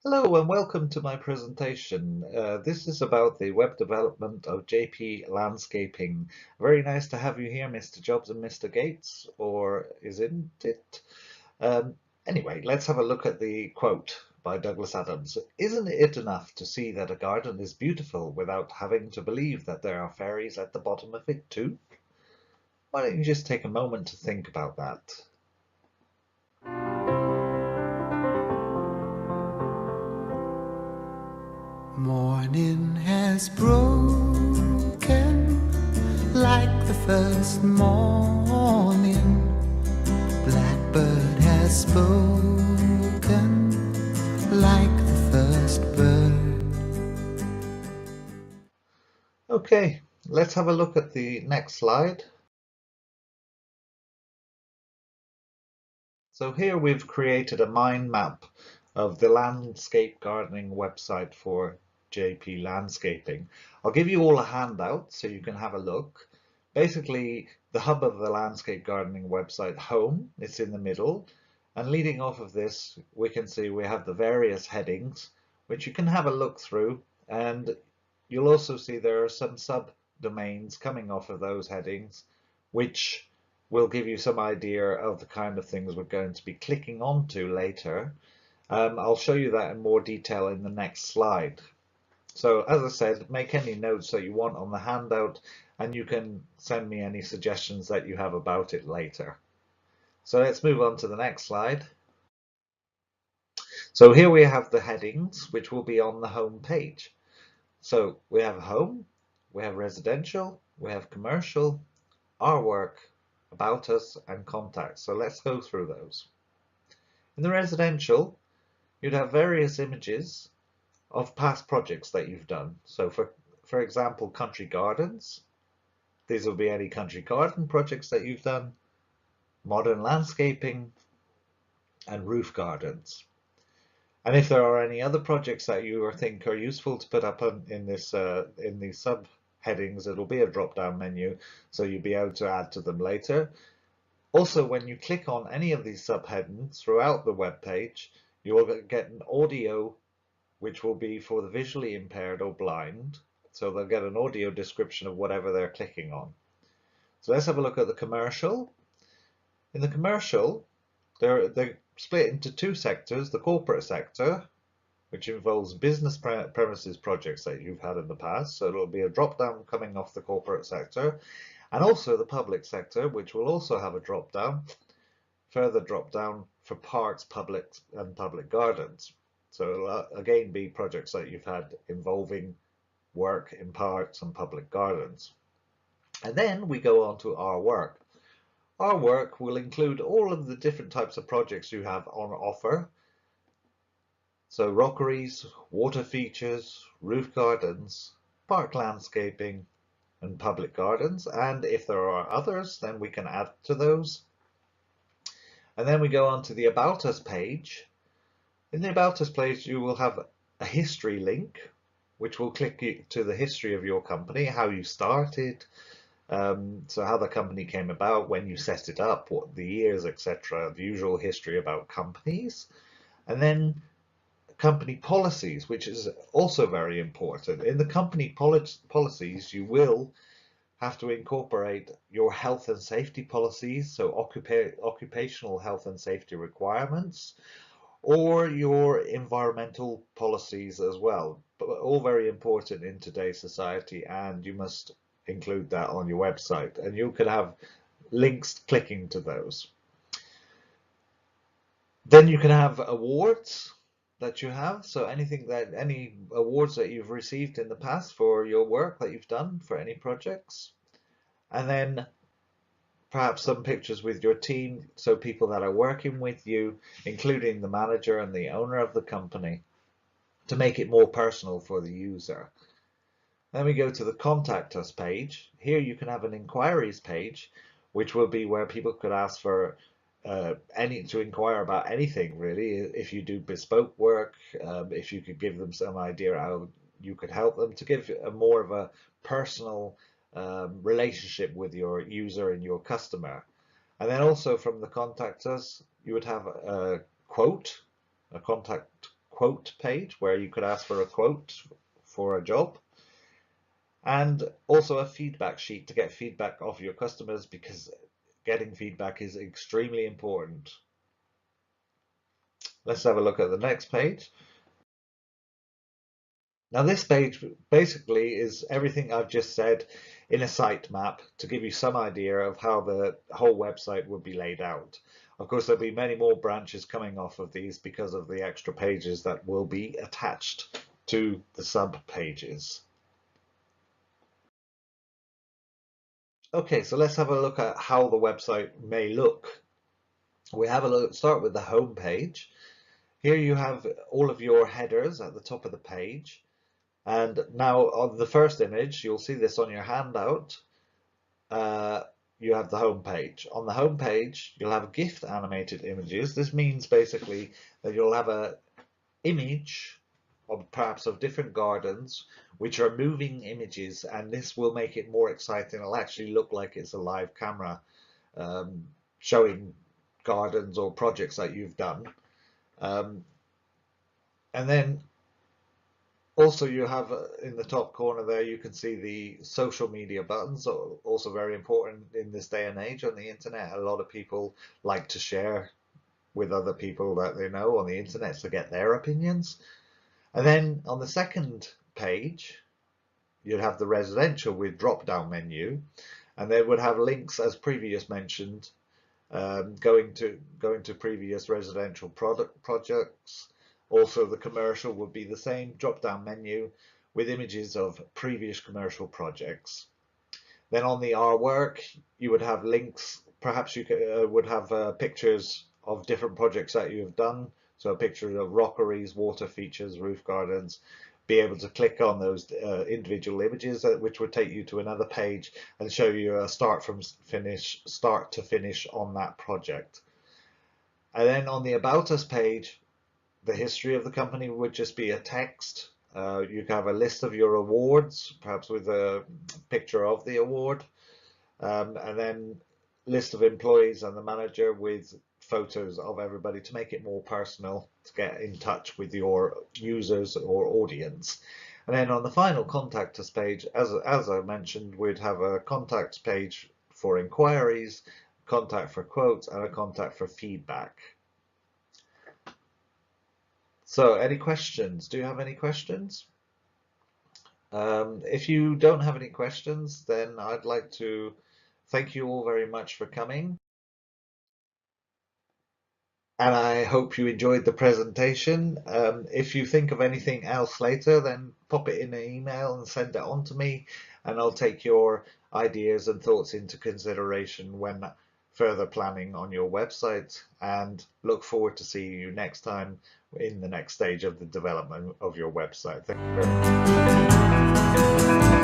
Hello and welcome to my presentation. This is about the web development of JP Landscaping. Very nice to have you here, Mr. Jobs and Mr. Gates, or isn't it? Anyway, let's have a look at the quote by Douglas Adams. Isn't it enough to see that a garden is beautiful without having to believe that there are fairies at the bottom of it too? Why don't you just take a moment to think about that? Morning has broken like the first morning. Blackbird has spoken like the first bird. Okay, let's have a look at the next slide. So here we've created a mind map of the landscape gardening website for JP Landscaping. I'll give you all a handout so you can have a look. Basically, the hub of the landscape gardening website, home, it's in the middle. And leading off of this, we can see we have the various headings, which you can have a look through. And you'll also see there are some subdomains coming off of those headings, which will give you some idea of the kind of things we're going to be clicking onto later. I'll show you that in more detail in the next slide. So as I said, make any notes that you want on the handout, and you can send me any suggestions that you have about it later. So let's move on to the next slide. So here we have the headings, which will be on the home page. So we have home, we have residential, we have commercial, our work, about us, and contacts. So let's go through those. In the residential, you'd have various images of past projects that you've done. So for example, country gardens. These will be any country garden projects that you've done, modern landscaping, and roof gardens. And if there are any other projects that you think are useful to put up in these subheadings, it'll be a drop-down menu, so you'll be able to add to them later. Also, when you click on any of these subheadings throughout the web page, you will get an audio, which will be for the visually impaired or blind. So they'll get an audio description of whatever they're clicking on. So let's have a look at the commercial. In the commercial, they're split into two sectors: the corporate sector, which involves business premises projects that you've had in the past. So it'll be a drop down coming off the corporate sector, and also the public sector, which will also have a drop down, further drop down for parks, public and public gardens. So it'll again be projects that you've had involving work in parks and public gardens. And then we go on to our work. Our work will include all of the different types of projects you have on offer. So rockeries, water features, roof gardens, park landscaping, and public gardens. And if there are others, then we can add to those. And then we go on to the About Us page. In the About Us page, you will have a history link, which will click you to the history of your company, how you started, so how the company came about, when you set it up, what the years, etc., the usual history about companies. And then company policies, which is also very important. In the company policies, you will have to incorporate your health and safety policies, so occupational health and safety requirements, or your environmental policies as well, but all very important in today's society, and you must include that on your website, and you could have links clicking to those. Then you can have awards that you have, so any awards that you've received in the past for your work that you've done for any projects, and then perhaps some pictures with your team, so people that are working with you, including the manager and the owner of the company, to make it more personal for the user. Then we go to the Contact Us page. Here you can have an inquiries page, which will be where people could ask for to inquire about anything really. If you do bespoke work, if you could give them some idea how you could help them, to give more of a personal relationship with your user and your customer. And then also from the Contact Us, you would have a quote, a contact quote page where you could ask for a quote for a job, and also a feedback sheet to get feedback off your customers, because getting feedback is extremely important. Let's have a look at the next page. Now this page basically is everything I've just said in a sitemap to give you some idea of how the whole website would be laid out. Of course, there'll be many more branches coming off of these because of the extra pages that will be attached to the sub pages. Okay, so let's have a look at how the website may look. We have a look, start with the home page. Here you have all of your headers at the top of the page. And now on the first image, you'll see this on your handout, you have the home page. On the home page, you'll have GIF animated images. This means basically that you'll have an image of perhaps of different gardens, which are moving images, and this will make it more exciting. It'll actually look like it's a live camera showing gardens or projects that you've done. And then also you have in the top corner there, you can see the social media buttons, also very important in this day and age on the internet. A lot of people like to share with other people that they know on the internet to get their opinions. And then on the second page, you'd have the residential with drop-down menu, and they would have links, as previous mentioned, going to previous residential projects. Also, the commercial would be the same drop-down menu with images of previous commercial projects. Then on the Our Work, you would have links. Perhaps you would have pictures of different projects that you have done. So a picture of rockeries, water features, roof gardens. Be able to click on those individual images, which would take you to another page and show you a start to finish on that project. And then on the About Us page, the history of the company would just be a text. You can have a list of your awards, perhaps with a picture of the award, and then list of employees and the manager with photos of everybody to make it more personal, to get in touch with your users or audience. And then on the final contact us page, as I mentioned, we'd have a contact page for inquiries, contact for quotes, and a contact for feedback. So any questions? Do you have any questions? If you don't have any questions, then I'd like to thank you all very much for coming. And I hope you enjoyed the presentation. If you think of anything else later, then pop it in an email and send it on to me, and I'll take your ideas and thoughts into consideration when further planning on your website, and look forward to seeing you next time in the next stage of the development of your website. Thank you very much.